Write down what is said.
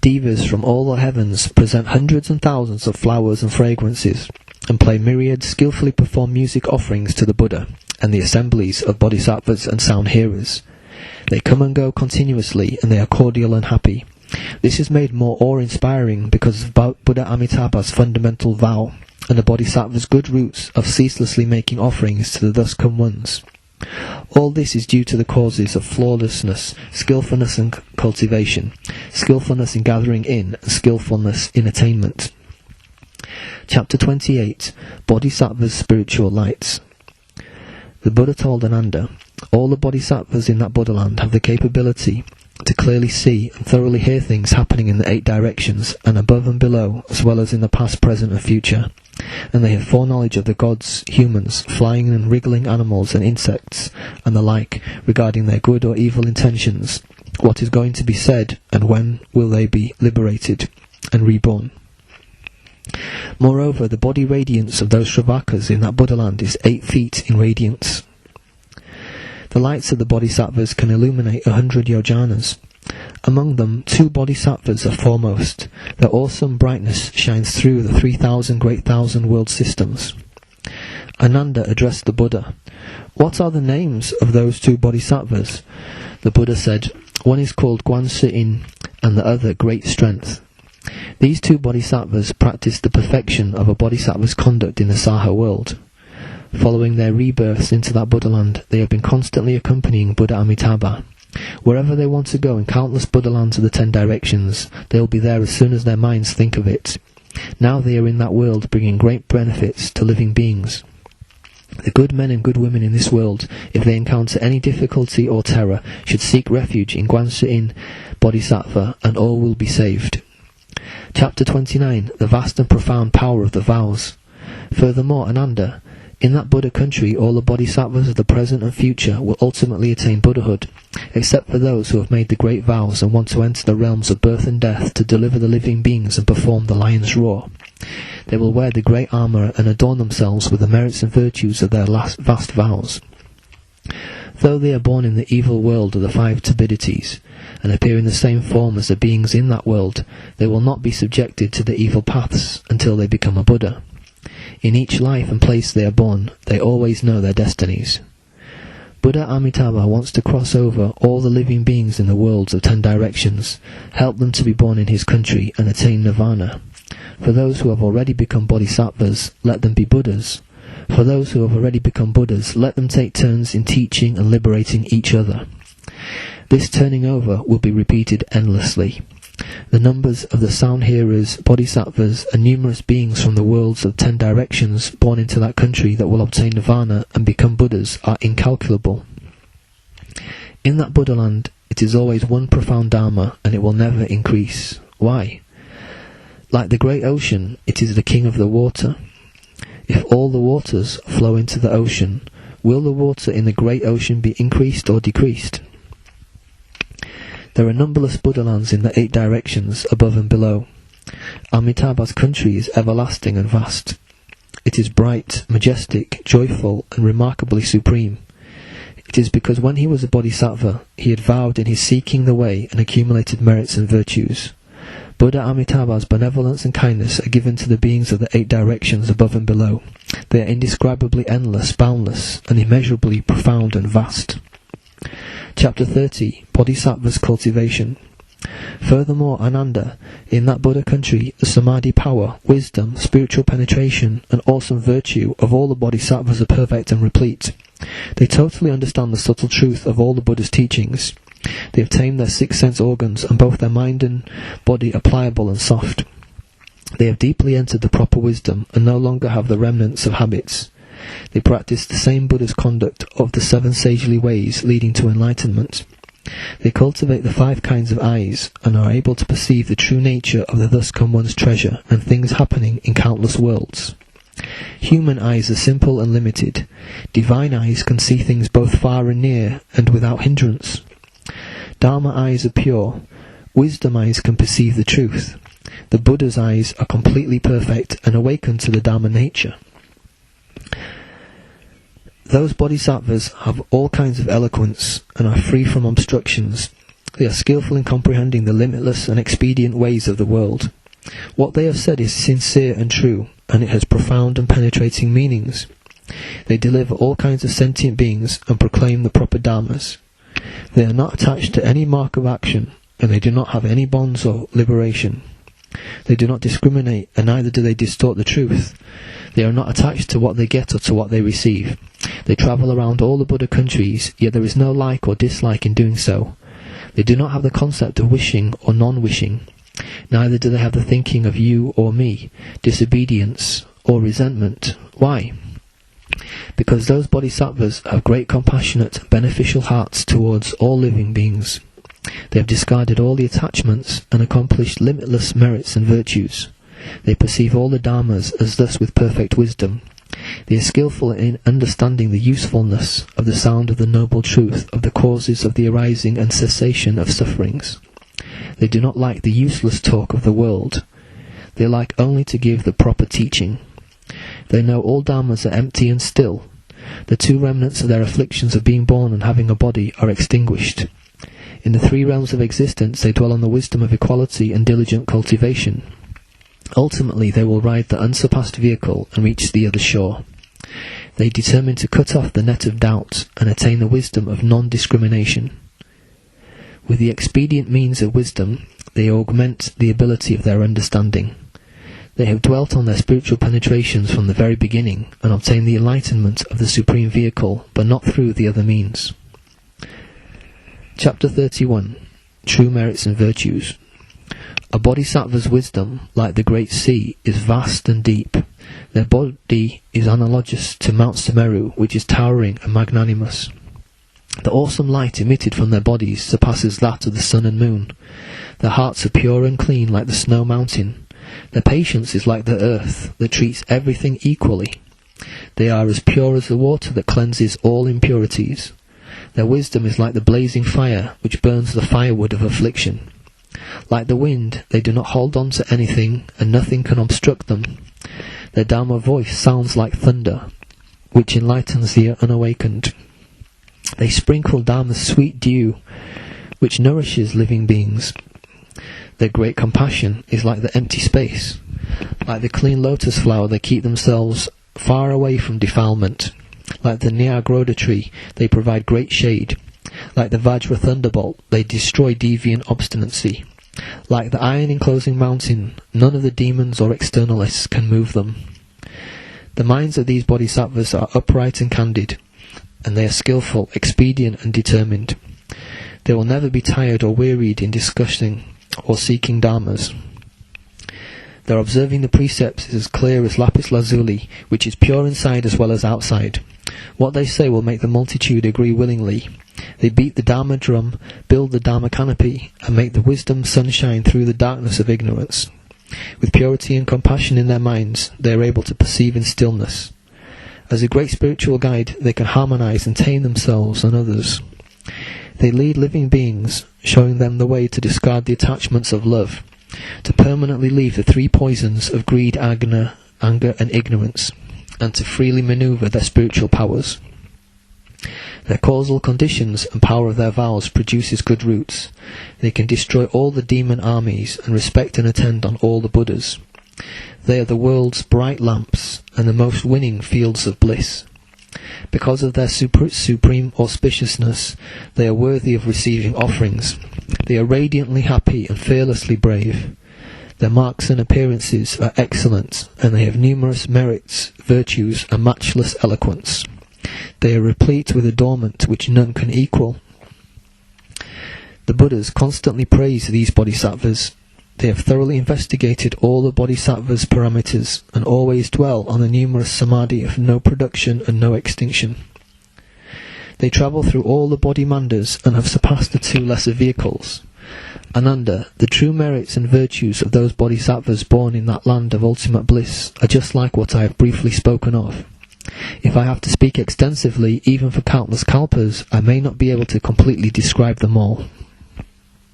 Devas from all the heavens present hundreds and thousands of flowers and fragrances, and play myriad skillfully performed music offerings to the Buddha and the assemblies of bodhisattvas and sound hearers. They come and go continuously, and they are cordial and happy. This is made more awe-inspiring because of Buddha Amitabha's fundamental vow, and the bodhisattva's good roots of ceaselessly making offerings to the thus come ones. All this is due to the causes of flawlessness, skillfulness in cultivation, skillfulness in gathering in, and skillfulness in attainment. Chapter 28. Bodhisattva's Spiritual Lights. The Buddha told Ananda, all the bodhisattvas in that Buddha land have the capability to clearly see and thoroughly hear things happening in the 8 directions, and above and below, as well as in the past, present and future. And they have foreknowledge of the gods, humans, flying and wriggling animals and insects, and the like, regarding their good or evil intentions, what is going to be said, and when will they be liberated and reborn. Moreover, the body radiance of those Shravakas in that Buddha land is 8 feet in radiance. The lights of the bodhisattvas can illuminate 100 yojanas. Among them, 2 bodhisattvas are foremost. Their awesome brightness shines through the 3,000 great thousand world systems. Ananda addressed the Buddha. What are the names of those 2 bodhisattvas? The Buddha said, one is called Guansi-in, and the other Great Strength. These 2 bodhisattvas practiced the perfection of a bodhisattva's conduct in the Saha world. Following their rebirths into that Buddha land, they have been constantly accompanying Buddha Amitabha. Wherever they want to go in countless Buddha lands of the 10 directions, they will be there as soon as their minds think of it. Now they are in that world, bringing great benefits to living beings. The good men and good women in this world, if they encounter any difficulty or terror, should seek refuge in Guansi-in Bodhisattva, and all will be saved. Chapter 29. The vast and profound power of the vows. Furthermore, Ananda, in that Buddha country, all the bodhisattvas of the present and future will ultimately attain Buddhahood, except for those who have made the great vows and want to enter the realms of birth and death to deliver the living beings and perform the lion's roar. They will wear the great armour and adorn themselves with the merits and virtues of their vast vows. Though they are born in the evil world of the 5 turbidities, and appear in the same form as the beings in that world, they will not be subjected to the evil paths until they become a Buddha. In each life and place they are born, they always know their destinies. Buddha Amitabha wants to cross over all the living beings in the worlds of 10 directions, help them to be born in his country and attain nirvana. For those who have already become bodhisattvas, let them be Buddhas. For those who have already become Buddhas, let them take turns in teaching and liberating each other. This turning over will be repeated endlessly. The numbers of the sound hearers, bodhisattvas, and numerous beings from the worlds of 10 directions born into that country that will obtain nirvana and become Buddhas are incalculable. In that Buddha land, it is always one profound Dharma, and it will never increase. Why? Like the great ocean, it is the king of the water. If all the waters flow into the ocean, will the water in the great ocean be increased or decreased? There are numberless Buddha lands in the 8 directions, above and below. Amitabha's country is everlasting and vast. It is bright, majestic, joyful, and remarkably supreme. It is because when he was a bodhisattva, he had vowed in his seeking the way and accumulated merits and virtues. Buddha Amitabha's benevolence and kindness are given to the beings of the 8 directions above and below. They are indescribably endless, boundless, and immeasurably profound and vast. Chapter 30. Bodhisattva's Cultivation. Furthermore, Ananda, in that Buddha country, the samadhi power, wisdom, spiritual penetration, and awesome virtue of all the bodhisattvas are perfect and replete. They totally understand the subtle truth of all the Buddha's teachings. They have tamed their 6 sense organs, and both their mind and body are pliable and soft. They have deeply entered the proper wisdom, and no longer have the remnants of habits. They practice the same Buddha's conduct of the 7 sagely ways leading to enlightenment. They cultivate the 5 kinds of eyes, and are able to perceive the true nature of the thus come one's treasure and things happening in countless worlds. Human eyes are simple and limited. Divine eyes can see things both far and near, and without hindrance. Dharma eyes are pure. Wisdom eyes can perceive the truth. The Buddha's eyes are completely perfect and awakened to the Dharma nature. Those bodhisattvas have all kinds of eloquence and are free from obstructions. They are skillful in comprehending the limitless and expedient ways of the world. What they have said is sincere and true, and it has profound and penetrating meanings. They deliver all kinds of sentient beings and proclaim the proper dharmas. They are not attached to any mark of action, and they do not have any bonds or liberation. They do not discriminate, and neither do they distort the truth. They are not attached to what they get or to what they receive. They travel around all the Buddha countries, yet there is no like or dislike in doing so. They do not have the concept of wishing or non-wishing. Neither do they have the thinking of you or me, disobedience or resentment. Why? Because those bodhisattvas have great compassionate, beneficial hearts towards all living beings. They have discarded all the attachments and accomplished limitless merits and virtues. They perceive all the dharmas as thus with perfect wisdom. They are skillful in understanding the usefulness of the sound of the noble truth of the causes of the arising and cessation of sufferings. They do not like the useless talk of the world. They like only to give the proper teaching. They know all dharmas are empty and still. The two remnants of their afflictions of being born and having a body are extinguished. In the three realms of existence they dwell on the wisdom of equality and diligent cultivation. Ultimately they will ride the unsurpassed vehicle and reach the other shore. They determine to cut off the net of doubt and attain the wisdom of non-discrimination. With the expedient means of wisdom, they augment the ability of their understanding. They have dwelt on their spiritual penetrations from the very beginning and obtained the enlightenment of the supreme vehicle, but not through the other means. Chapter 31. True Merits and Virtues. A bodhisattva's wisdom, like the great sea, is vast and deep. Their body is analogous to Mount Sumeru, which is towering and magnanimous. The awesome light emitted from their bodies surpasses that of the sun and moon. Their hearts are pure and clean like the snow mountain. Their patience is like the earth that treats everything equally. They are as pure as the water that cleanses all impurities. Their wisdom is like the blazing fire which burns the firewood of affliction. Like the wind, they do not hold on to anything, and nothing can obstruct them. Their Dharma voice sounds like thunder, which enlightens the unawakened. They sprinkle Dharma's sweet dew, which nourishes living beings. Their great compassion is like the empty space. Like the clean lotus flower, they keep themselves far away from defilement. Like the Nyagroda tree, they provide great shade. Like the Vajra thunderbolt, they destroy deviant obstinacy. Like the iron enclosing mountain, none of the demons or externalists can move them. The minds of these bodhisattvas are upright and candid, and they are skillful, expedient and determined. They will never be tired or wearied in discussing or seeking dharmas. Their observing the precepts is as clear as lapis lazuli, which is pure inside as well as outside. What they say will make the multitude agree willingly. They beat the Dharma drum, build the Dharma canopy, and make the wisdom sunshine through the darkness of ignorance. With purity and compassion in their minds, they are able to perceive in stillness. As a great spiritual guide, they can harmonize and tame themselves and others. They lead living beings, showing them the way to discard the attachments of love, to permanently leave the three poisons of greed, anger and ignorance, and to freely maneuver their spiritual powers. Their causal conditions and power of their vows produces good roots. They can destroy all the demon armies and respect and attend on all the Buddhas. They are the world's bright lamps and the most winning fields of bliss. Because of their supreme auspiciousness, they are worthy of receiving offerings. They are radiantly happy and fearlessly brave. Their marks and appearances are excellent, and they have numerous merits, virtues, and matchless eloquence. They are replete with adornment which none can equal. The Buddhas constantly praise these bodhisattvas. They have thoroughly investigated all the bodhisattvas' parameters and always dwell on the numerous samadhi of no production and no extinction. They travel through all the bodhimandas and have surpassed the two lesser vehicles. Ananda, the true merits and virtues of those bodhisattvas born in that land of ultimate bliss are just like what I have briefly spoken of. If I have to speak extensively, even for countless kalpas, I may not be able to completely describe them all.